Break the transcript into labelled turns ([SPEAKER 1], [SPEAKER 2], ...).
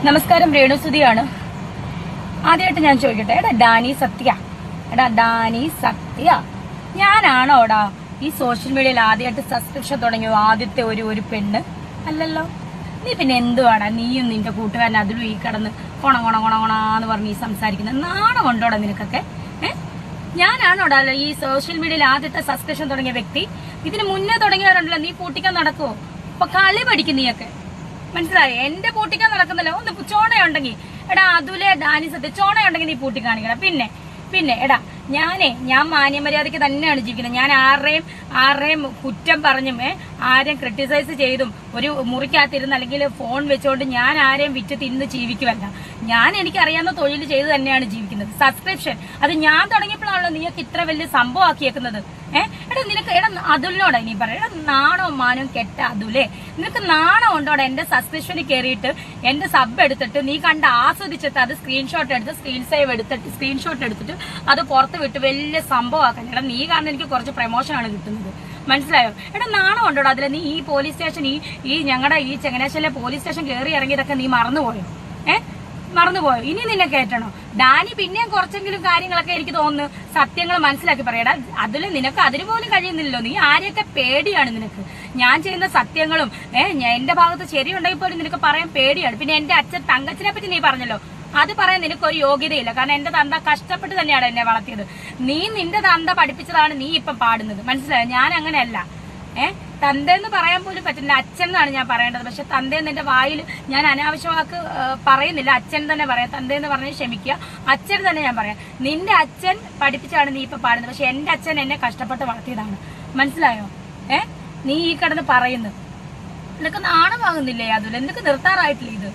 [SPEAKER 1] നമസ്കാരം, രേണുസുതിയാണ്. ആദ്യമായിട്ട് ഞാൻ ചോദിക്കട്ടെ, ഡാനി സത്യ ഞാനാണോടാ ഈ സോഷ്യൽ മീഡിയയിൽ ആദ്യമായിട്ട് സബ്സ്ക്രിപ്ഷൻ തുടങ്ങിയോ? ആദ്യത്തെ ഒരു പെണ്ണ് അല്ലല്ലോ. നീ പിന്നെ എന്തുവാടാ നീയും നിന്റെ കൂട്ടുകാരൻ അതിലും ഈ കിടന്ന് കൊണന്ന് പറഞ്ഞ് ഈ സംസാരിക്കുന്നത്? നാണം കൊണ്ടോടാ നിനക്കൊക്കെ? ഞാനാണോടാ ഈ സോഷ്യൽ മീഡിയയിൽ ആദ്യത്തെ സബ്സ്ക്രിപ്ഷൻ തുടങ്ങിയ വ്യക്തി? ഇതിന് മുന്നേ തുടങ്ങിയവരുണ്ടല്ലോ, നീ പൂട്ടിക്കാൻ നടക്കുവോ? ഇപ്പൊ കളി പഠിക്കും നീയൊക്കെ, മനസ്സിലായോ? എന്റെ പൂട്ടിക്കാൻ നടക്കുന്നില്ല. ഒന്ന് ചോണയുണ്ടെങ്കിൽ അതുലെ ഡാനി സത്യ ചോണയുണ്ടെങ്കിൽ നീ പൂട്ടി കാണിക്കണം. പിന്നെ ഞാൻ മാന്യമര്യാദയ്ക്ക് തന്നെയാണ് ജീവിക്കുന്നത്. ഞാൻ ആരുടെയും കുറ്റം പറഞ്ഞും ആരെയും ക്രിട്ടിസൈസ് ചെയ്തും ഒരു മുറിക്കകത്തിരുന്ന് അല്ലെങ്കിൽ ഫോൺ വെച്ചുകൊണ്ട് ഞാൻ ആരെയും വിറ്റ് തിന്ന് ജീവിക്കുമല്ല. ഞാൻ എനിക്കറിയാവുന്ന തൊഴിൽ ചെയ്ത് തന്നെയാണ് ജീവിക്കുന്നത്. സബ്സ്ക്രിപ്ഷൻ അത് ഞാൻ തുടങ്ങിയപ്പോഴാണല്ലോ നീയൊക്കെ ഇത്ര വലിയ സംഭവം ആക്കിയേക്കുന്നത്. നിനക്ക് അതുലിനോടാ ഇനി പറയാം, നാണവും മാനവും കെട്ട അതുലേ, നിനക്ക് നാണം ഉണ്ടോടെ എന്റെ സബ്സ്ക്രിപ്ഷനിൽ കയറിയിട്ട് എന്റെ സബ് എടുത്തിട്ട് നീ കണ്ട് ആസ്വദിച്ചിട്ട് അത് സ്ക്രീൻഷോട്ട് എടുത്തിട്ട് അത് പുറത്ത് വിട്ട് വലിയ സംഭവമാക്കാൻ? നീ കാരണം എനിക്ക് കുറച്ച് പ്രമോഷനാണ് കിട്ടുന്നത്, മനസ്സിലായോ? നാണം ഉണ്ടോടാ അതിലെ? നീ ഈ പോലീസ് സ്റ്റേഷൻ ഈ ഞങ്ങളുടെ ഈ ചങ്ങനാശ്ശേരിയിലെ പോലീസ് സ്റ്റേഷൻ കയറി ഇറങ്ങിയതൊക്കെ നീ മറന്നുപോയോ? മറന്നുപോയോ? ഇനി നിന്നെ കയറ്റണോ? ഡാനി പിന്നെയും കുറച്ചെങ്കിലും കാര്യങ്ങളൊക്കെ എനിക്ക് തോന്നുന്നു സത്യങ്ങൾ മനസ്സിലാക്കി പറയടാ. അതിൽ നിനക്ക് അതിന് പോലും കഴിയുന്നില്ലല്ലോ. നീ ആരെയൊക്കെ പേടിയാണ് നിനക്ക്? ഞാൻ ചെയ്യുന്ന സത്യങ്ങളും എന്റെ ഭാഗത്ത് ശരിയുണ്ടെങ്കിൽ പോലും നിനക്ക് പറയാൻ പേടിയാണ്. പിന്നെ എന്റെ അച്ഛൻ തങ്കച്ചനെ പറ്റി നീ പറഞ്ഞല്ലോ, അത് പറയാൻ നിനക്കൊരു യോഗ്യതയില്ല. കാരണം എന്റെ തന്ത കഷ്ടപ്പെട്ട് തന്നെയാണ് എന്നെ വളർത്തിയത്. നിന്റെ തന്ത പഠിപ്പിച്ചതാണ് നീ ഇപ്പം പാടുന്നത്, മനസ്സിലായോ? ഞാൻ അങ്ങനെയല്ല. തന്തേന്ന് പറയാൻ പോലും പറ്റില്ല, അച്ഛൻ എന്നാണ് ഞാൻ പറയേണ്ടത്. പക്ഷെ തന്തേന്ന് എന്റെ വായിൽ ഞാൻ അനാവശ്യ വാക്ക് പറയുന്നില്ല, അച്ഛൻ തന്നെ പറയാം. തന്തേന്ന് പറഞ്ഞ് ക്ഷമിക്കുക, അച്ഛൻ തന്നെ ഞാൻ പറയാം. നിന്റെ അച്ഛൻ പഠിപ്പിച്ചാണ് നീ ഇപ്പൊ പാടുന്നത്. പക്ഷെ എന്റെ അച്ഛൻ എന്നെ കഷ്ടപ്പെട്ട് വളർത്തിയതാണ്, മനസ്സിലായോ? നീ ഈ കിടന്ന് പറയുന്നു, നിനക്ക് നാണമാകുന്നില്ലേ? അതിൽ എന്തൊക്കെ നിർത്താറായിട്ടില്ല ഇത്?